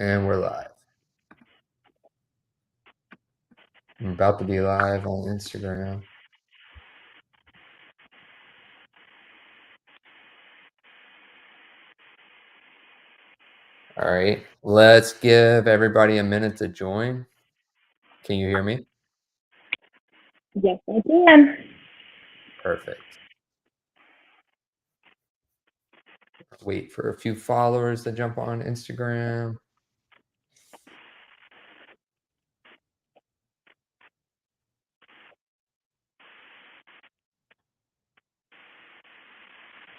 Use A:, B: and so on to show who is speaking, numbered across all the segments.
A: And we're live. I'm about to be live on Instagram. All right, let's give everybody a minute to join. Can you hear me?
B: Yes, I can.
A: Perfect. Wait for a few followers to jump on Instagram.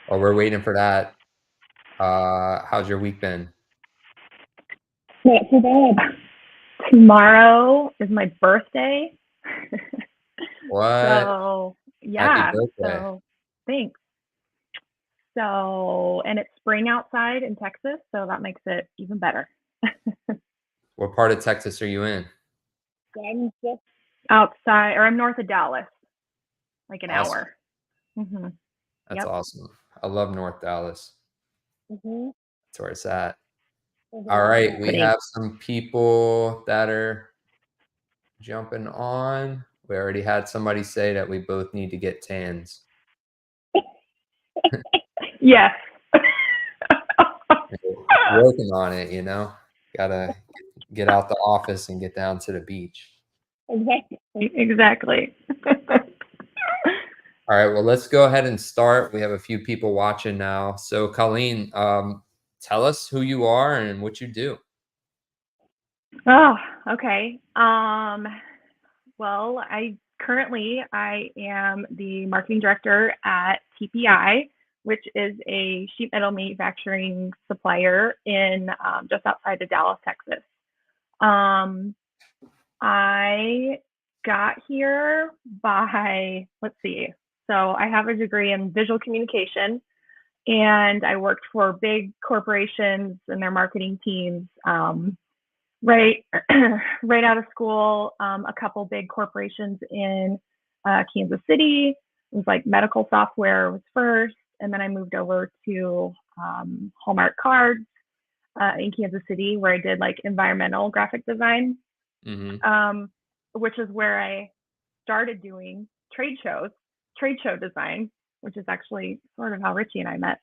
A: While we're waiting for that, how's your week been?
B: Not too bad. Tomorrow is my birthday.
A: What?
B: So,
A: Happy
B: yeah.
A: birthday.
B: So, thanks. So, and it's spring outside in Texas, so that makes it even better.
A: What part of Texas are you in?
B: I'm just outside, or I'm north of Dallas, like an
A: Awesome.
B: hour. Mm-hmm.
A: That's awesome. I love North Dallas.
B: Mm-hmm.
A: That's where it's at.
B: Mm-hmm.
A: All right, we have some people that are jumping on. We already had somebody say that we both need to get tans.
B: Yes.
A: Working on it, you know. Gotta get out the office and get down to the beach.
B: Exactly.
A: All right, well, let's go ahead and start. We have a few people watching now. So, Colleen, tell us who you are and what you do.
B: Oh, okay. Well, I am the marketing director at TPI, which is a sheet metal manufacturing supplier in just outside of Dallas, Texas. Um, I got here by, let's see, so I have a degree in visual communication, and I worked for big corporations and their marketing teams. Right, right out of school, a couple big corporations in Kansas City. It was like medical software was first, and then I moved over to Hallmark Cards in Kansas City, where I did like environmental graphic design, um, which is where I started doing trade show design, which is actually sort of how Richie and I met.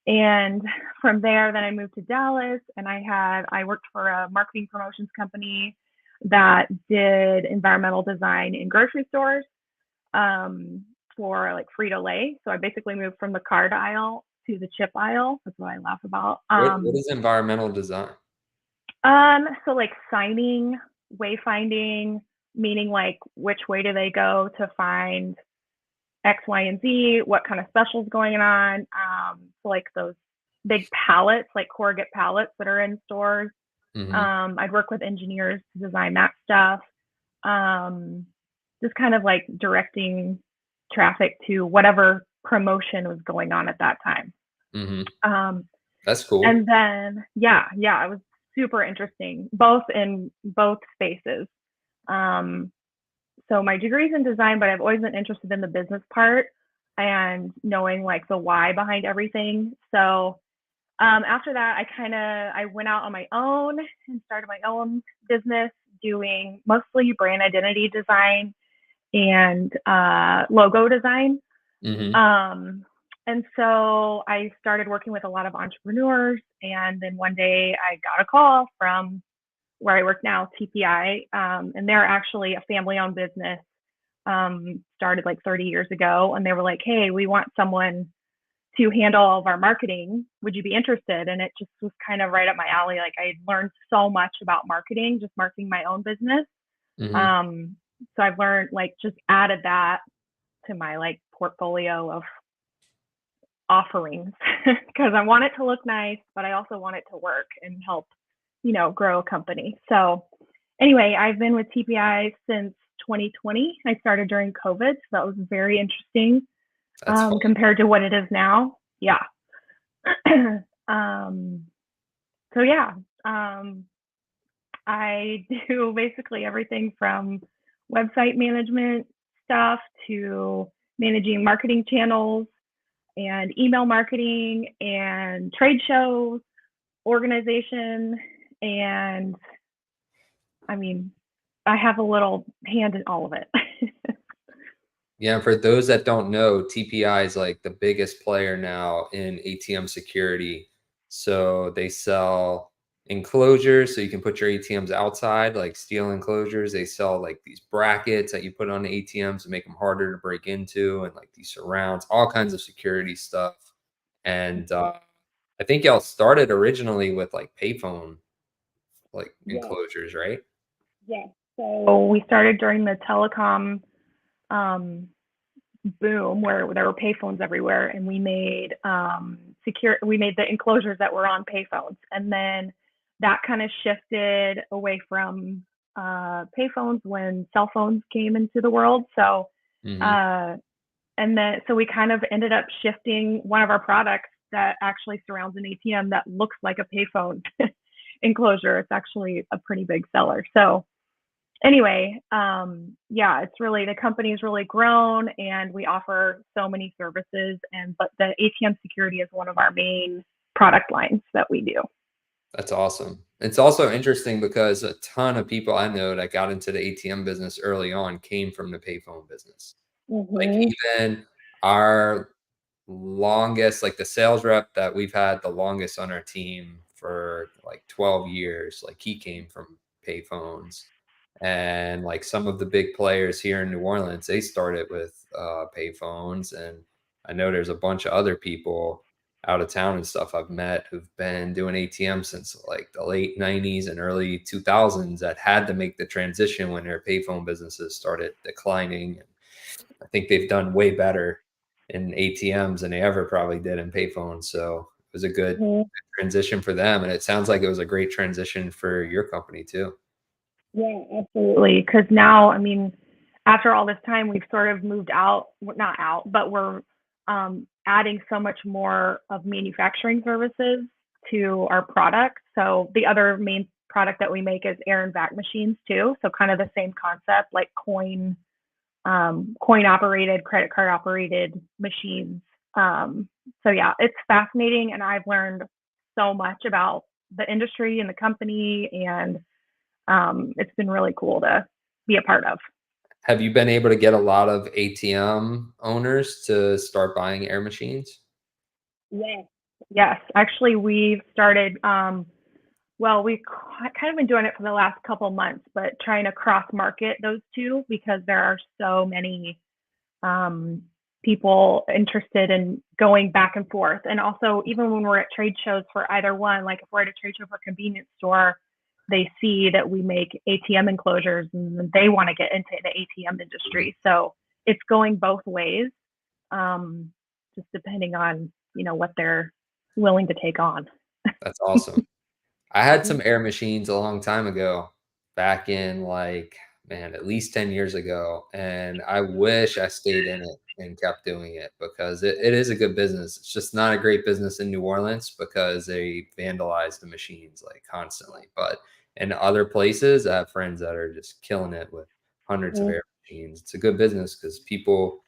B: And from there, then I moved to Dallas, and I worked for a marketing promotions company that did environmental design in grocery stores for like Frito-Lay. So I basically moved from the card aisle to the chip aisle. That's what I laugh about.
A: What is environmental design?
B: So like signing, wayfinding, meaning like which way do they go to find X, Y, and Z, what kind of specials going on. So like those big pallets, like corrugate pallets that are in stores. I'd work with engineers to design that stuff. Just kind of like directing traffic to whatever promotion was going on at that time.
A: That's cool.
B: And then, yeah, it was super interesting, both in both spaces. So my degree's in design, but I've always been interested in the business part and knowing like the why behind everything. So after that, I went out on my own and started my own business doing mostly brand identity design and logo design. And so I started working with a lot of entrepreneurs. And then one day I got a call from where I work now, TPI, and they're actually a family-owned business. Started like 30 years ago, and they were like, "Hey, we want someone to handle all of our marketing. Would you be interested?" And it just was kind of right up my alley. Like I learned so much about marketing, just marketing my own business. So I've learned like just added that to my like portfolio of offerings because I want it to look nice, but I also want it to work and help, grow a company. So anyway, I've been with TPI since 2020. I started during COVID, so that was very interesting compared to what it is now. Yeah. So yeah, I do basically everything from website management stuff to managing marketing channels and email marketing and trade shows, organization, And I mean, I have a little hand in all of it.
A: Yeah, and for those that don't know, TPI is like the biggest player now in ATM security. So they sell enclosures so you can put your ATMs outside, like steel enclosures. They sell like these brackets that you put on the ATMs to make them harder to break into, and like these surrounds, all kinds of security stuff. And I think y'all started originally with like payphone like
B: Yeah,
A: enclosures, right?
B: yeah. So we started during the telecom um, boom where there were payphones everywhere, and we made we made the enclosures that were on payphones, and then that kind of shifted away from payphones when cell phones came into the world. So
A: Hmm.
B: uh, and then so we kind of ended up shifting one of our products that actually surrounds an ATM that looks like a payphone enclosure. It's actually a pretty big seller. So anyway, yeah, it's really the company's really grown, and we offer so many services. And but the ATM security is one of our main product lines that we do.
A: That's awesome. It's also interesting because a ton of people I know that got into the ATM business early on came from the payphone business. Like
B: Mm-hmm.
A: even our longest, like the sales rep that we've had the longest on our team for like 12 years, like he came from payphones. And like some of the big players here in New Orleans, they started with payphones. And I know there's a bunch of other people out of town and stuff I've met who've been doing ATM since like the late 90s and early 2000s that had to make the transition when their payphone businesses started declining. I think they've done way better in ATMs than they ever probably did in payphones. So it was a good transition for them. And it sounds like it was a great transition for your company too.
B: Yeah, absolutely. Because now, I mean, after all this time, we've sort of moved out, not out, but we're adding so much more of manufacturing services to our product. So the other main product that we make is air and vac machines too. So kind of the same concept, like coin operated, credit card operated machines. So yeah, it's fascinating, and I've learned so much about the industry and the company, and it's been really cool to be a part of.
A: Have you been able to get a lot of ATM owners to start buying air machines?
B: Yes. Yes, actually, we've started. Well, we've kind of been doing it for the last couple months, but trying to cross market those two because there are so many um, people interested in going back and forth. And also, even when we're at trade shows for either one, like if we're at a trade show for a convenience store, they see that we make ATM enclosures and they want to get into the ATM
A: Mhm.
B: industry. So it's going both ways, um, just depending on what they're willing to take on.
A: That's awesome. I had some air machines a long time ago, back in like, man, at least 10 years ago. And I wish I stayed in it and kept doing it because it is a good business. It's just not a great business in New Orleans because they vandalize the machines like constantly. But in other places, I have friends that are just killing it with hundreds of
B: Mhm.
A: air machines. It's a good business because people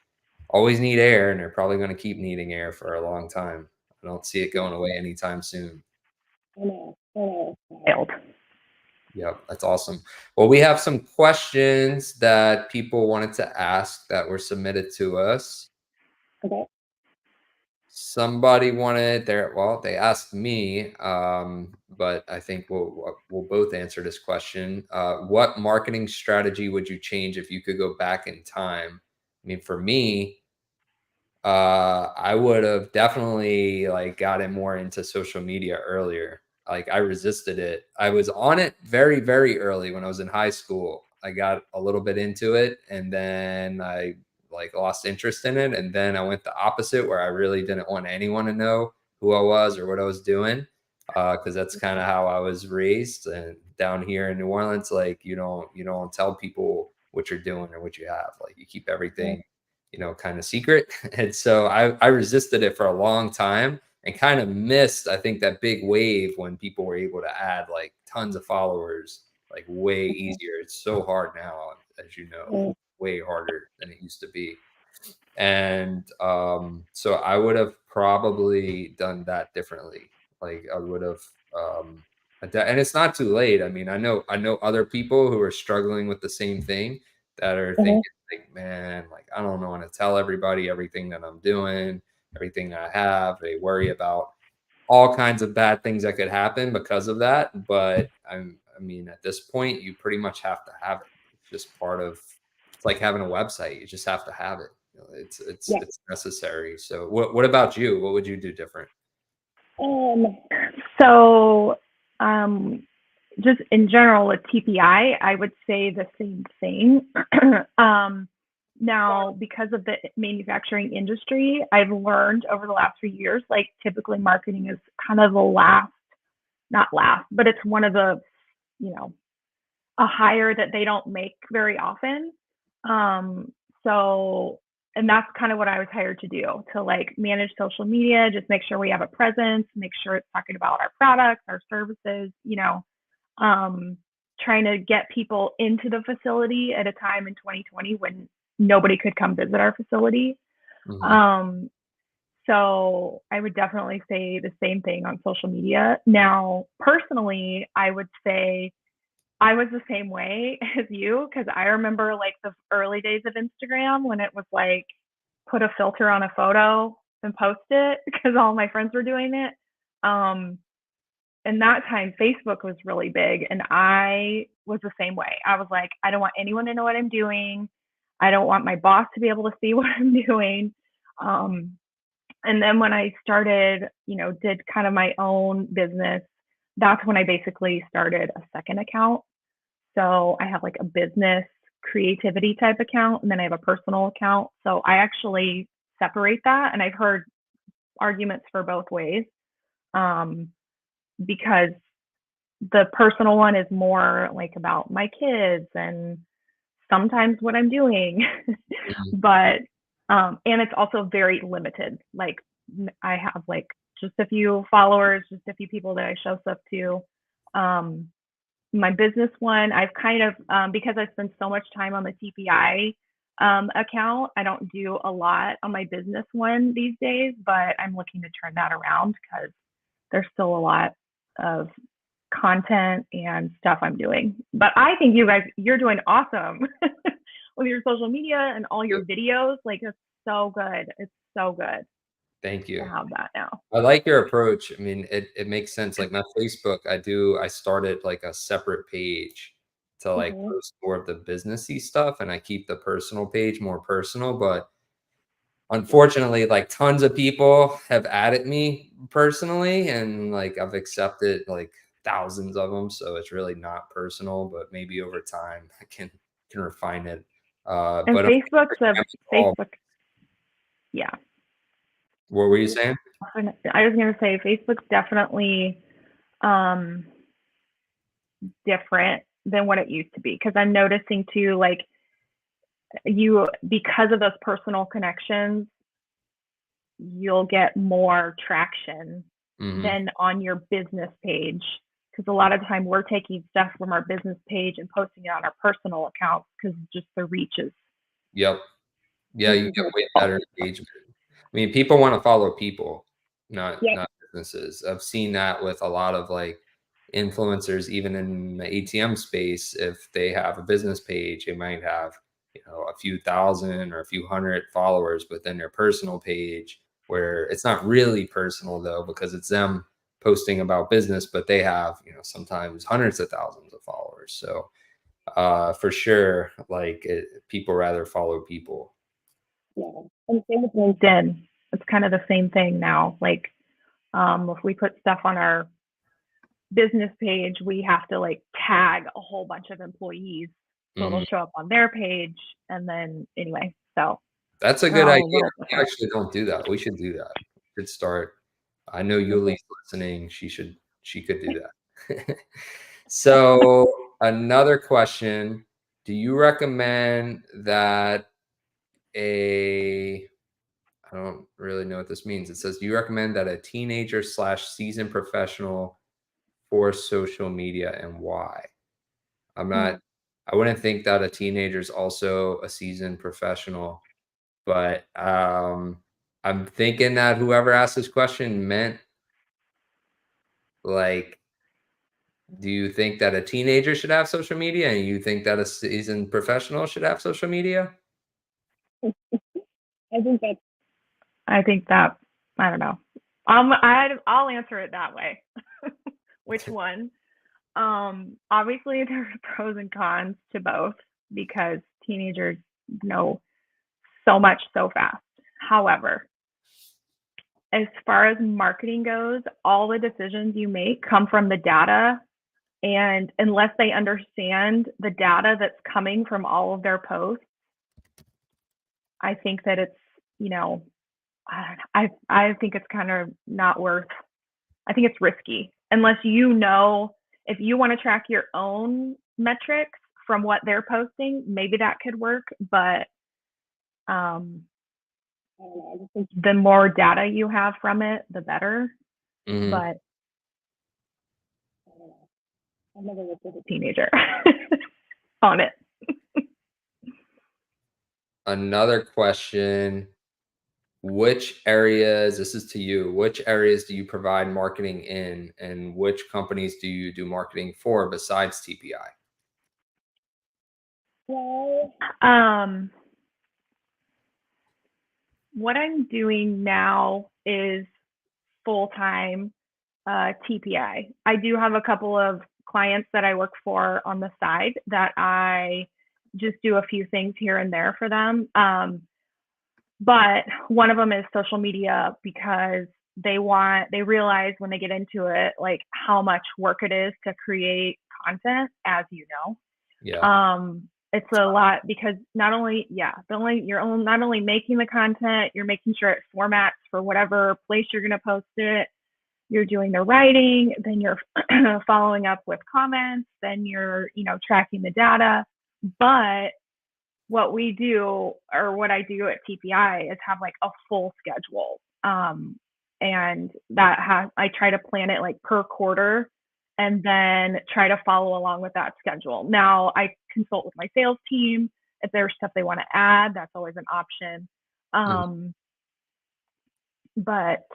A: always need air and they're probably going to keep needing air for a long time. I don't see it going away anytime soon.
B: I know. I know. Wild.
A: Yep, that's awesome. Well, we have some questions that people wanted to ask that were submitted to us.
B: Okay.
A: Somebody wanted their, well, they asked me, but I think we'll both answer this question. What marketing strategy would you change if you could go back in time? I mean, for me, I would have definitely like gotten more into social media earlier. Like I resisted it. I was on it very, very early when I was in high school. I got a little bit into it and then I like lost interest in it. And then I went the opposite where I really didn't want anyone to know who I was or what I was doing. Cause that's kind of how I was raised. And down here in New Orleans, like you don't tell people what you're doing or what you have. Like you keep everything kind of secret. And so I resisted it for a long time and kind of missed, I think, that big wave when people were able to add like tons of followers, like way easier. It's so hard now, as you know, way harder than it used to be. And so I would have probably done that differently. Like I would have. And it's not too late. I mean, I know other people who are struggling with the same thing that are thinking
B: Mhm.
A: like, man, like I don't want to tell everybody everything that I'm doing, everything that I have. They worry about all kinds of bad things that could happen because of that. But I mean, at this point, you pretty much have to have it. It's just part of. It's like having a website. You just have to have it. You know, it's necessary. So, what about you? What would you do different?
B: So, um, just in general with TPI, I would say the same thing. um, Now, because of the manufacturing industry, I've learned over the last few years, like typically marketing is kind of the last, not last, but it's one of the, you know, a hire that they don't make very often. Um, so, and that's kind of what I was hired to do, to like manage social media, just make sure we have a presence, make sure it's talking about our products, our services, um, trying to get people into the facility at a time in 2020 when nobody could come visit our facility.
A: Mhm.
B: Um, so I would definitely say the same thing on social media. Now, personally, I would say I was the same way as you because I remember like the early days of Instagram when it was like put a filter on a photo and post it because all my friends were doing it. Um, and that time Facebook was really big and I was the same way. I was like, I don't want anyone to know what I'm doing. I don't want my boss to be able to see what I'm doing. Um, and then when I started, did kind of my own business, that's when I basically started a second account. So I have like a business creativity type account and then I have a personal account. So I actually separate that and I've heard arguments for both ways. Um, because the personal one is more like about my kids and sometimes what I'm doing.
A: Mhm.
B: But and it's also very limited. Like I have like just a few followers, just a few people that I show stuff to. Um, my business one, I've kind of because I spend so much time on the TPI account, I don't do a lot on my business one these days, but I'm looking to turn that around because there's still a lot of content and stuff I'm doing. But I think you're doing awesome with your social media and all your videos. Like it's so good. It's so good
A: Thank
B: to
A: you.
B: have that now.
A: I like your approach. I mean, it makes sense. Like my Facebook, I started like a separate page to like
B: Mm-hmm.
A: post more of the businessy stuff and I keep the personal page more personal, but unfortunately, like tons of people have added me personally and like I've accepted like thousands of them, so it's really not personal, but maybe over time I can refine it.
B: And
A: But all,
B: Facebook, yeah.
A: what were you saying?
B: I was gonna say Facebook's definitely um, different than what it used to be because I'm noticing too, like you because of those personal connections, you'll get more traction
A: Mhm.
B: than on your business page. Because a lot of the time we're taking stuff from our business page and posting it on our personal accounts because just the reach is.
A: Yep. Yeah, you get
B: Mhm.
A: way better engagement. I mean, people wanna follow people,
B: Yep.
A: not businesses. I've seen that with a lot of, like, influencers even in the ATM space. If they have a business page, they might have, a few thousand or a few hundred followers, but then their personal page, where it's not really personal, though, because it's them posting about business, but they have, sometimes hundreds of thousands of followers. So, for sure, like, people rather follow people.
B: Yeah. And same with LinkedIn. It's kind of the same thing now. Like if we put stuff on our business page, we have to like tag a whole bunch of employees so it'll
A: Mhm.
B: show up on their page. And then anyway, so
A: That's a
B: they're
A: good
B: all a
A: idea.
B: little
A: We
B: different.
A: actually don't do that. We should do that. We should start. I know
B: Mhm.
A: Yuli's listening. She could do that. So another question. Do you recommend that a I don't really know what this means. It says, do you recommend that a teenager slash seasoned professional for social media and why? I'm not,
B: Mm.
A: I wouldn't think that a teenager is also a seasoned professional. But, I'm thinking that whoever asked this question meant, like, Do you think that a teenager should have social media, and you think that a seasoned professional should have social media?
B: I think that's. I think that I don't know. I'll answer it that way. Which one? Obviously there's pros and cons to both because teenagers know so much so fast. However, as far as marketing goes, all the decisions you make come from the data. And unless they understand the data that's coming from all of their posts, I think that it's, you know, I think it's kind of not worth. I think it's risky unless if you want to track your own metrics from what they're posting, maybe that could work. But um, I don't know. I just think the more data you have from it, the better.
A: Mhm.
B: But I don't know. I've never worked with a teenager on it.
A: Another question, which areas, this is to you, which areas do you provide marketing in, and which companies do you do marketing for besides TPI?
B: Well, what I'm doing now is full time TPI. I do have a couple of clients that I work for on the side that I just do a few things here and there for them. But one of them is social media because they realize when they get into it, like how much work it is to create content, as you know.
A: Yeah.
B: It's a lot because you're not only making the content, you're making sure it formats for whatever place you're going to post it. You're doing the writing, then you're following up with comments, then you're, tracking the data. But what we do or what I do at TPI is have like a full schedule. And I try to plan it like per quarter and then try to follow along with that schedule. Now I consult with my sales team. If there's stuff they want to add, that's always an option.
A: Mhm.
B: But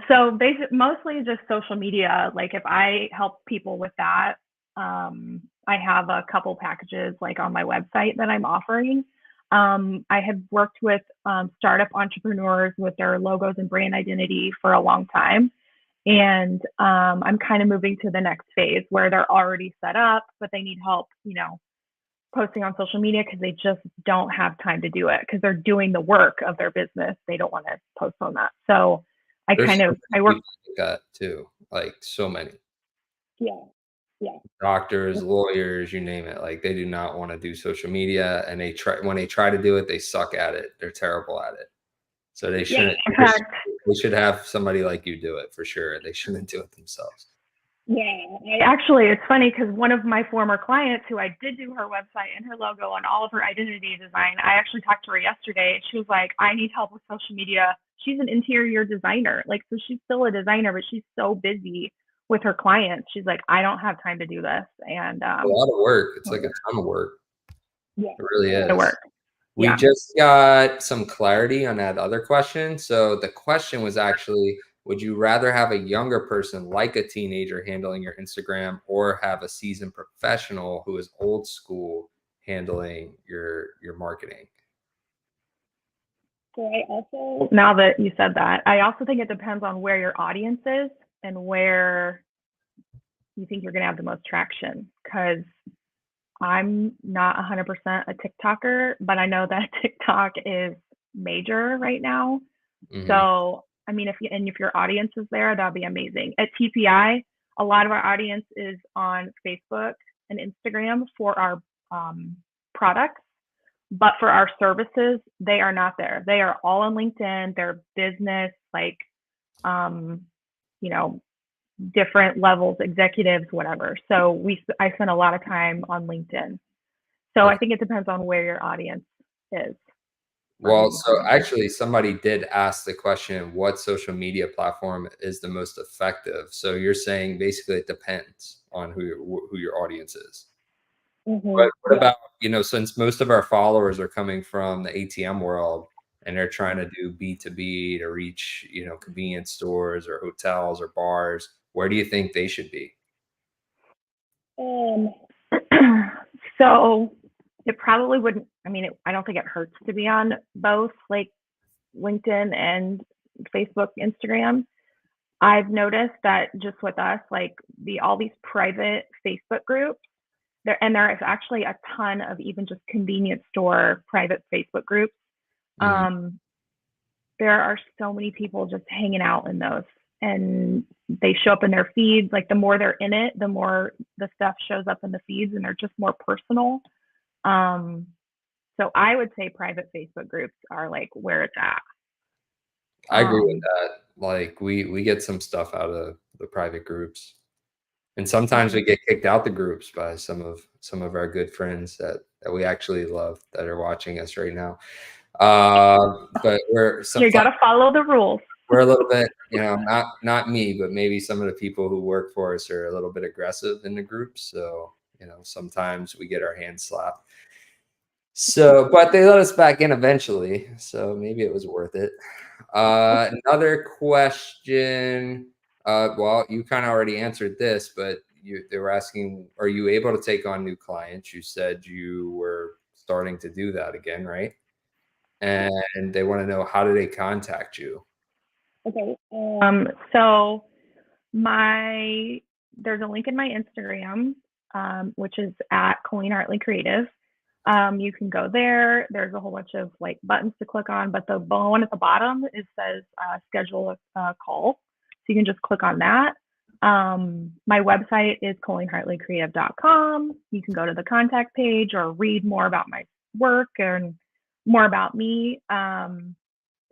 B: so mostly just social media. Like if I help people with that, I have a couple packages like on my website that I'm offering. I have worked with startup entrepreneurs with their logos and brand identity for a long time. And I'm kind of moving to the next phase where they're already set up, but they need help, posting on social media because they just don't have time to do it because they're doing the work of their business. They don't want to post on that. So
A: There's so
B: I
A: many
B: work.
A: people like that too, like so many
B: Yeah. Yeah.
A: doctors, lawyers, you name it. Like they do not want to do social media, and when they try to do it, they suck at it. They're terrible at it. So they
B: Yeah.
A: shouldn't.
B: In fact,
A: They should have somebody like you do it for sure. They shouldn't do it themselves.
B: yeah, actually, it's funny because one of my former clients who I did do her website and her logo and all of her identity design, I actually talked to her yesterday. She was like, I need help with social media. She's an interior designer. Like, so she's still a designer, but she's so busy with her clients. She's like, I don't have time to do this. And
A: A lot of work. It's like a ton of work.
B: yeah,
A: It really
B: to
A: is.
B: work.
A: We
B: Yeah.
A: just got some clarity on that other question. So the question was actually, would you rather have a younger person like a teenager handling your Instagram or have a seasoned professional who is old school handling your marketing?
B: So I also, now that you said that, I also think it depends on where your audience is and where you think you're going to have the most traction. Because I'm not 100% a TikToker, but I know that TikTok is major right now.
A: Mhm.
B: So, I mean, if your audience is there, that'd be amazing. At TPI, a lot of our audience is on Facebook and Instagram for our products, but for our services, they are not there. They are all on LinkedIn. They're business, like, um, you know, different levels, executives, whatever. So I spend a lot of time on LinkedIn. So I
A: Okay.
B: think it depends on where your audience is for who
A: Well,
B: you
A: so
B: handle.
A: actually somebody did ask the question, what social media platform is the most effective? So you're saying basically it depends on who your audience is. But what
B: Yeah.
A: about, since most of our followers are coming from the ATM world and they're trying to do B2B to reach, convenience stores or hotels or bars, where do you think they should be?
B: Um, so it probably wouldn't, I don't think it hurts to be on both like LinkedIn and Facebook, Instagram. I've noticed that just with us, like all these private Facebook groups, there is actually a ton of even just convenience store private Facebook groups.
A: Mhm.
B: Um, there are so many people just hanging out in those, and they show up in their feeds. Like the more they're in it, the more the stuff shows up in the feeds, and they're just more personal. Um, so I would say private Facebook groups are like where it's at.
A: I agree with
B: Um,
A: that. Like we get some stuff out of the private groups. And sometimes
B: yeah,
A: we get kicked out the groups by some of our good friends that we actually love that are watching us right now. But
B: you got to follow the rules.
A: we're a little bit, not me, but maybe some of the people who work for us are a little bit aggressive in the groups. So, sometimes we get our hands slapped. So, but they let us back in eventually. So maybe it was worth it. Another question. Well, you kind of already answered this, but they were asking, are you able to take on new clients? You said you were starting to do that again, right? And they want to know, how do they contact you?
B: Okay. So my there's a link in my Instagram, which is at Colleen Hartley Creative. You can go there. There's a whole bunch of like buttons to click on, but the one at the bottom it says schedule a call. So you can just click on that. My website is ColleenHartleyCreative.com. You can go to the contact page or read more about my work and more about me.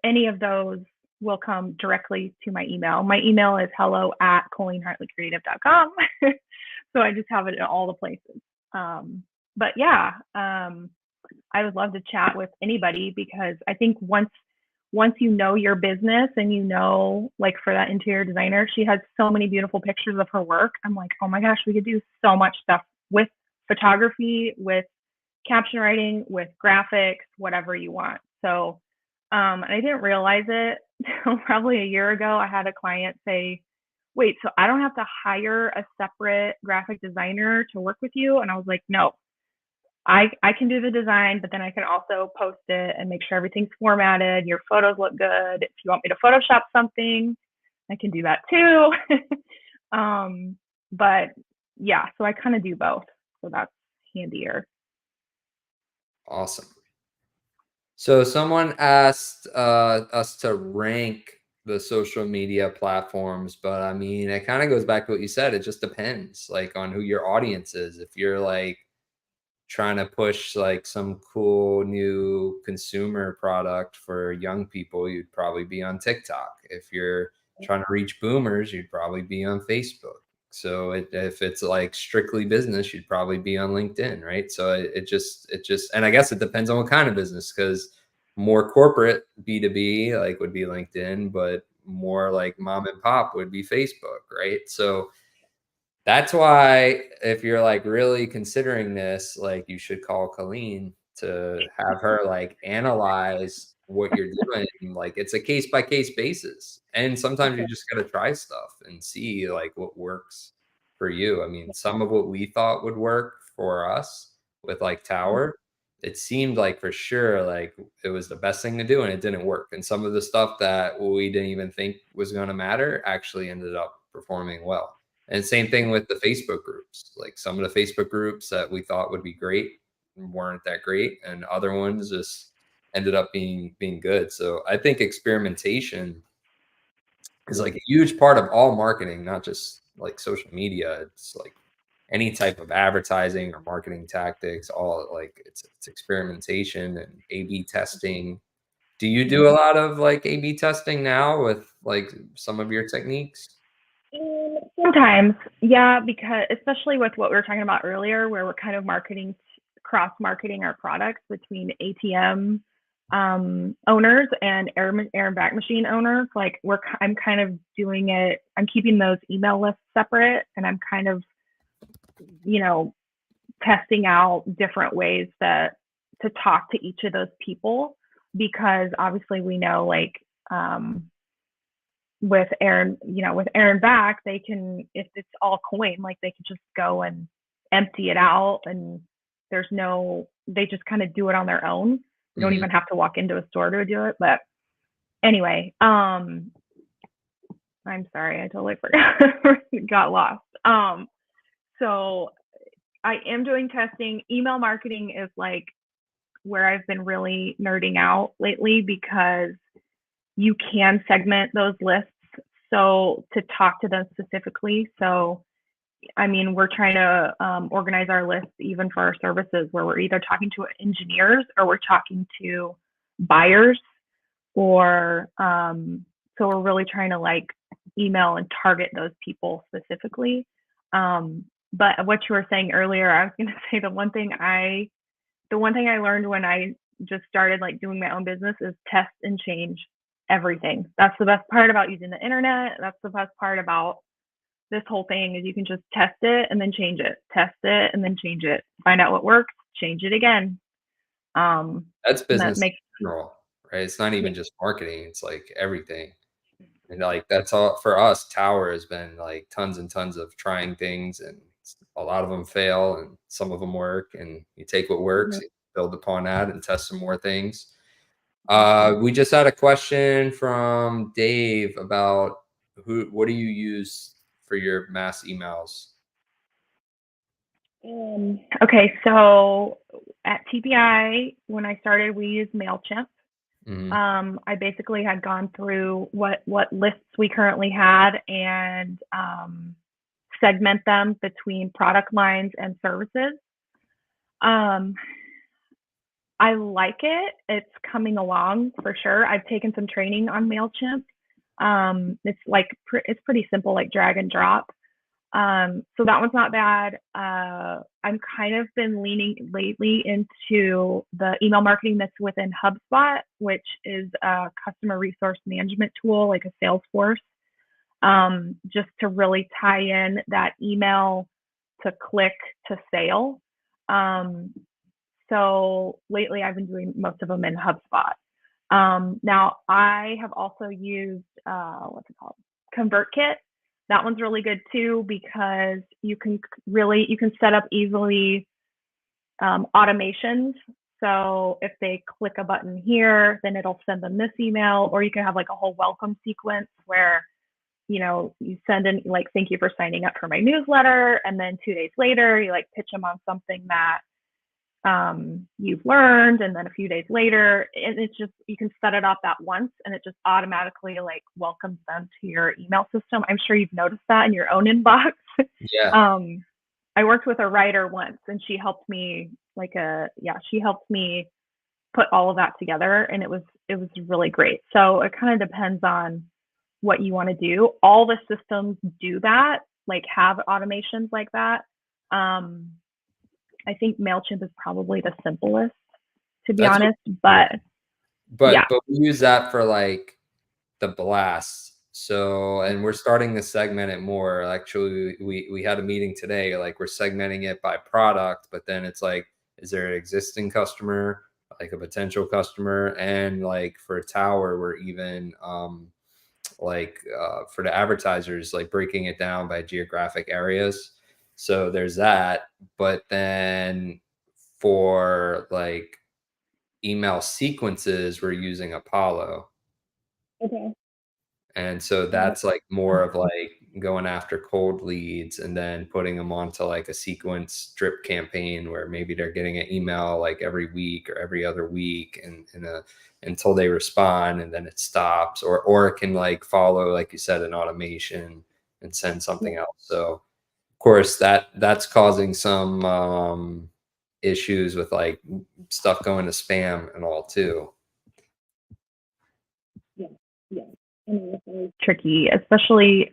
B: Any of those will come directly to my email. My email is hello@ColleenHartleyCreative.com. So I just have it in all the places. But yeah, I would love to chat with anybody because I think once you know your business and like for that interior designer, she has so many beautiful pictures of her work. I'm like, oh my gosh, we could do so much stuff with photography, with caption writing, with graphics, whatever you want. So, and I didn't realize it until probably a year ago. I had a client say, wait, so I don't have to hire a separate graphic designer to work with you? And I was like, no, I can do the design, but then I can also post it and make sure everything's formatted. Your photos look good. If you want me to Photoshop something, I can do that too. But yeah, so I kind of do both. So that's handier.
A: Awesome. So someone asked us to rank the social media platforms, but I mean, it kind of goes back to what you said. It just depends, like, on who your audience is. If you're like trying to push like some cool new consumer product for young people, you'd probably be on TikTok. If you're trying to reach boomers, you'd probably be on Facebook. So if it's like strictly business, you'd probably be on LinkedIn, right? So it just, and I guess it depends on what kind of business, because more corporate B2B like would be LinkedIn, but more like mom and pop would be Facebook, right? So that's why if you're like really considering this, like you should call Colleen to have her like analyze what you're doing. Like it's a case by case basis. And sometimes you just gotta try stuff and see like what works for you. I mean, some of what we thought would work for us with like Tower, it seemed like for sure like it was the best thing to do and it didn't work. And some of the stuff that we didn't even think was gonna matter actually ended up performing well. And same thing with the Facebook groups. Like some of the Facebook groups that we thought would be great weren't that great, and other ones just ended up being good. So I think experimentation is like a huge part of all marketing, not just like social media. It's like any type of advertising or marketing tactics, all like it's experimentation and A/B testing. Do you do a lot of like A/B testing now with like some of your techniques?
B: Sometimes, yeah, because especially with what we were talking about earlier, where we're kind of cross marketing our products between ATM owners and air and back machine owners. Like I'm kind of doing it. I'm keeping those email lists separate, and I'm kind of, you know, testing out different ways to talk to each of those people. because obviously we know like with Aaron, with Aaron back, they can, if it's all coin, like they can just go and empty it out, and they just kind of do it on their own. You don't even have to walk into a store to do it. But anyway, I'm sorry, I totally forgot. Got lost. So I am doing testing. Email marketing is like where I've been really nerding out lately, because you can segment those lists so to talk to them specifically. So I mean, we're trying to organize our lists even for our services, where we're either talking to engineers or we're talking to buyers, or so we're really trying to like email and target those people specifically. But what you were saying earlier, I was going to say the one thing I learned when I just started like doing my own business is test and change everything. That's the best part about using the internet. That's the best part about this whole thing, is you can just test it and then change it, test it and then change it, find out what works, change it again.
A: That's
B: That
A: business in
B: makes
A: general, right? It's not even just marketing, it's like everything. And like that's all for us. Tower has been like tons and tons of trying things, and a lot of them fail and some of them work, and you take what works, you build upon that and test some more things. We just had a question from Dave about what do you use for your mass emails?
B: Okay, so at TPI, when I started, we used MailChimp. I basically had gone through what lists we currently had and segment them between product lines and services. I like it. It's coming along for sure. I've taken some training on MailChimp. It's pretty simple, like drag and drop. So that one's not bad. I'm kind of been leaning lately into the email marketing that's within HubSpot, which is a customer resource management tool, like a Salesforce, just to really tie in that email to click to sale. So lately I've been doing most of them in HubSpot. Now I have also used, what's it called? ConvertKit. That one's really good too, because you can set up easily automations. So if they click a button here, then it'll send them this email, or you can have like a whole welcome sequence where, you send in like, thank you for signing up for my newsletter. And then 2 days later, you like pitch them on something that you've learned. And then a few days later, and it's just, you can set it up at once and it just automatically like welcomes them to your email system. I'm sure you've noticed that in your own inbox.
A: Yeah.
B: I worked with a writer once, and she helped me put all of that together, and it was really great. So it kind of depends on what you want to do. All the systems do that, like have automations like that. I think MailChimp is probably the simplest, to be honest, but
A: we use that for like the blasts. So, and we're starting to segment it more. Actually, we had a meeting today, like we're segmenting it by product, but then it's like, is there an existing customer, like a potential customer? And like for a tower, we're even for the advertisers, like breaking it down by geographic areas. So there's that. But then for like email sequences, we're using Apollo.
B: okay.
A: And so that's like more of like going after cold leads and then putting them onto like a sequence drip campaign where maybe they're getting an email like every week or every other week and until they respond, and then it stops, or it can like follow, like you said, an automation and send something else. So of course that's causing some issues with like stuff going to spam and all too.
B: Yeah. And it's always tricky, especially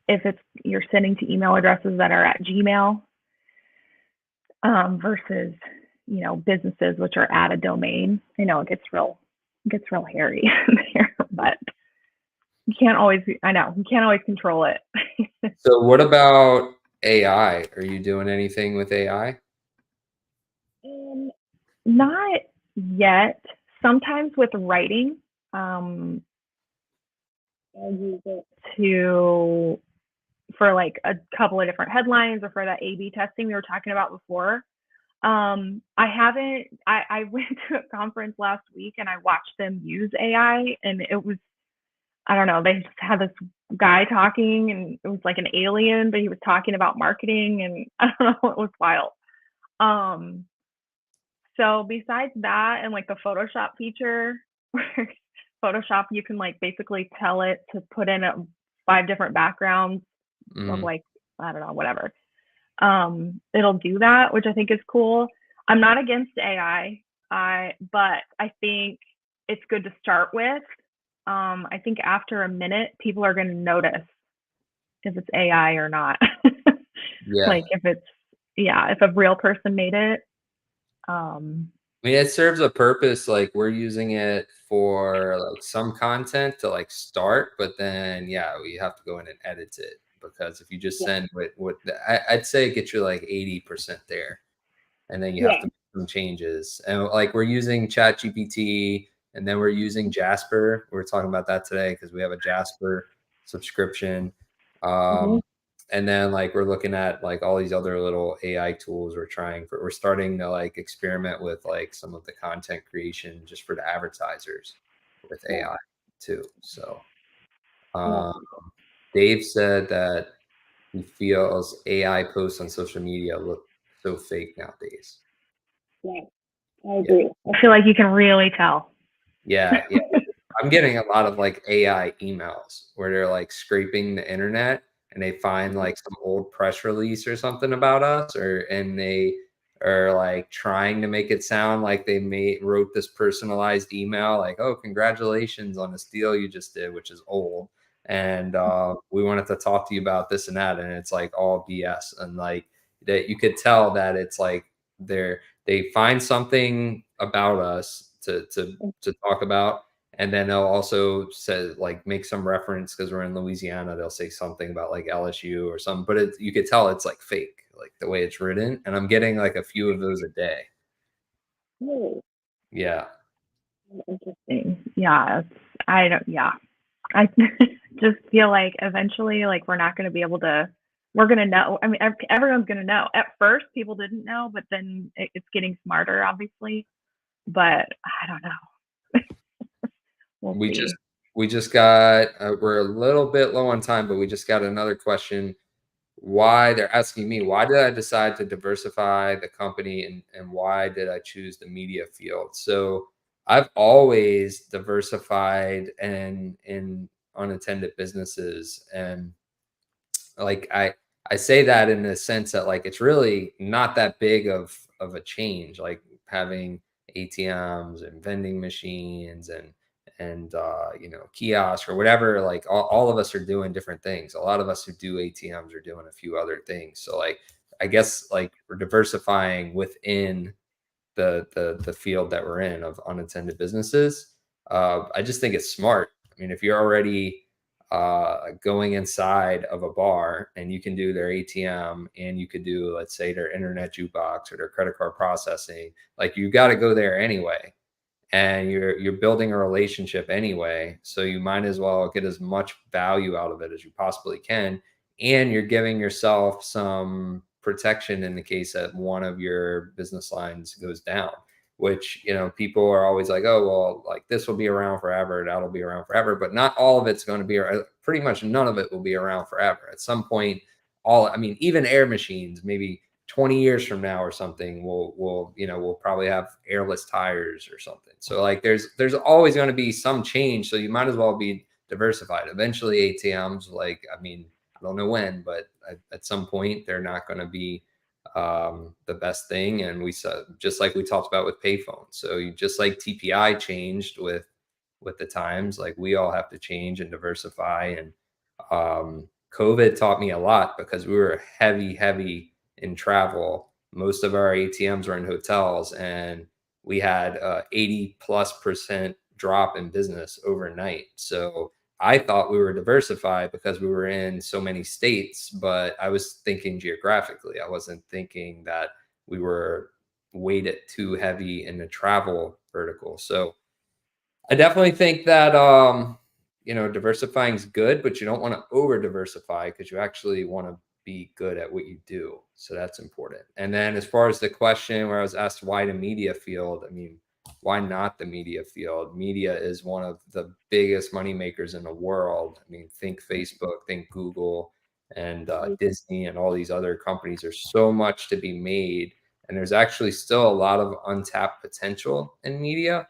B: if you're sending to email addresses that are at Gmail versus businesses which are at a domain. I know it gets real hairy there, but you can't always control it.
A: So what about AI? Are you doing anything with AI?
B: Not yet. sometimes with writing, I use it to for like a couple of different headlines or for that A/B testing we were talking about before. I haven't. I went to a conference last week and I watched them use AI, and it was, I don't know. They just had this guy talking, and it was like an alien, but he was talking about marketing, and I don't know. It was wild. Um, so besides that, and like the Photoshop feature, where Photoshop, you can like basically tell it to put in 5 different backgrounds of
A: Mm,
B: like, I don't know, whatever. It'll do that, which I think is cool. I'm not against AI, but I think it's good to start with. I think after a minute, people are going to notice if it's AI or not.
A: yeah.
B: Like if it's, yeah, if a real person made it. Um,
A: I mean, it serves a purpose, like, we're using it for, like, some content to, like, start, but then, yeah, we have to go in and edit it because if you just
B: yeah,
A: send what I'd say get you, like, 80% there, and then you have
B: yeah,
A: to make some changes, and, like, we're using ChatGPT, and then we're using Jasper. We were talking about that today because we have a Jasper subscription,
B: hmm,
A: um, and then like we're looking at like all these other little AI tools we're starting to like experiment with like some of the content creation just for the advertisers with
B: yeah,
A: AI too. So
B: yeah,
A: um, Dave said that he feels AI posts on social media look so fake nowadays.
B: yeah. I
A: Yeah.
B: agree. I feel like you can really tell.
A: Yeah, yeah. I'm getting a lot of like AI emails where they're like scraping the internet and they find like some old press release or something about us, or and they are like trying to make it sound like they wrote this personalized email like, oh, congratulations on this deal you just did, which is old. And we wanted to talk to you about this and that. And it's like all BS. And like that you could tell that it's like they find something about us to talk about, and then they'll also say like make some reference because we're in Louisiana. They'll say something about like LSU or something, but you could tell it's like fake, like the way it's written. And I'm getting like a few of those a day.
B: Oh,
A: Yeah,
B: interesting. Yeah, I don't. Yeah, I just feel like eventually, like we're not going to be able to. We're going to know. I mean, everyone's going to know. At first, people didn't know, but then it's getting smarter, obviously. But I don't know. We'll
A: we just
B: see.
A: we just got we're a little bit low on time, but we just got another question. Why they're asking me why did I decide to diversify the company, and why did I choose the media field? So I've always diversified in unattended businesses, and like I say that in the sense that like it's really not that big of a change, like having ATMs and vending machines and you know, kiosks or whatever. Like all of us are doing different things. A lot of us who do ATMs are doing a few other things. So like I guess like we're diversifying within the field that we're in of unattended businesses. I just think it's smart. I mean, if you're already going inside of a bar and you can do their ATM and you could do, let's say, their internet jukebox or their credit card processing, like you got to go there anyway, and you're building a relationship anyway, so you might as well get as much value out of it as you possibly can, and you're giving yourself some protection in the case that one of your business lines goes down, which, you know, people are always like, oh well, like this will be around forever, that'll be around forever, but not all of it's going to be, pretty much none of it will be around forever. At some point, I mean, even air machines, maybe 20 years from now or something, we'll you know, we'll probably have airless tires or something. So like there's always going to be some change, so you might as well be diversified. Eventually ATMs, like, I mean, I don't know when, but at some point they're not going to be the best thing. And we saw, just like we talked about with payphones, so you just like TPI changed with the times, like we all have to change and diversify. And COVID taught me a lot because we were heavy in travel. Most of our ATMs were in hotels, and we had 80+% drop in business overnight. So I thought we were diversified because we were in so many states, but I was thinking geographically. I wasn't thinking that we were weighted too heavy in the travel vertical. So I definitely think that diversifying is good, but you don't want to over diversify because you actually want to be good at what you do. So that's important. And then as far as the question where I was asked why the media field, I mean, why not the media field? Media is one of the biggest money makers in the world. I mean, think Facebook, think Google, and Disney, and all these other companies. There's so much to be made, and there's actually still a lot of untapped potential in media.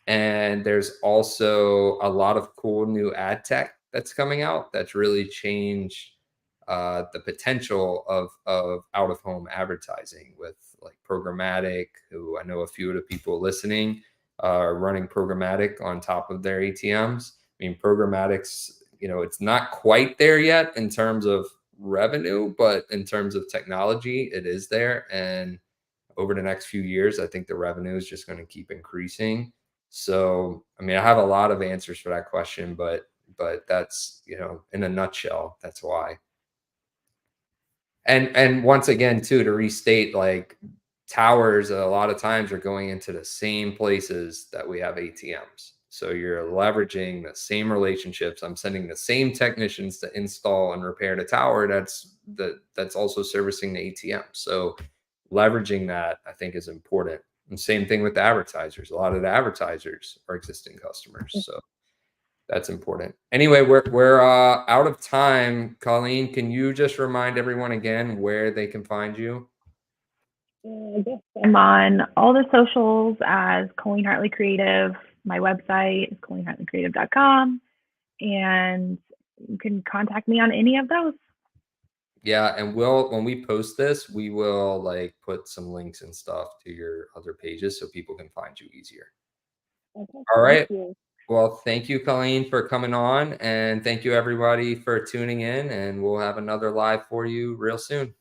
A: And there's also a lot of cool new ad tech that's coming out that's really changed the potential of out of home advertising with like programmatic. Who I know a few of the people listening are running programmatic on top of their ATMs. I mean, programmatic's, it's not quite there yet in terms of revenue, but in terms of technology, it is there. And over the next few years, I think the revenue is just going to keep increasing. So, I mean, I have a lot of answers for that question, but that's, in a nutshell, that's why. And once again, too, to restate, like towers, a lot of times are going into the same places that we have ATMs. So you're leveraging the same relationships. I'm sending the same technicians to install and repair the tower. That's also servicing the ATM. So leveraging that, I think, is important. And same thing with the advertisers. A lot of the advertisers are existing customers. So that's important. Anyway, we're out of time. Colleen, can you just remind everyone again where they can find you?
B: Yes, I'm on all the socials as Colleen Hartley Creative. My website is colleenhartleycreative.com, and you can contact me on any of those.
A: Yeah, and when we post this, we will like put some links and stuff to your other pages so people can find you easier.
B: Okay,
A: All
B: thank
A: right.
B: you.
A: Well, thank you, Colleen, for coming on, and thank you everybody for tuning in, and we'll have another live for you real soon.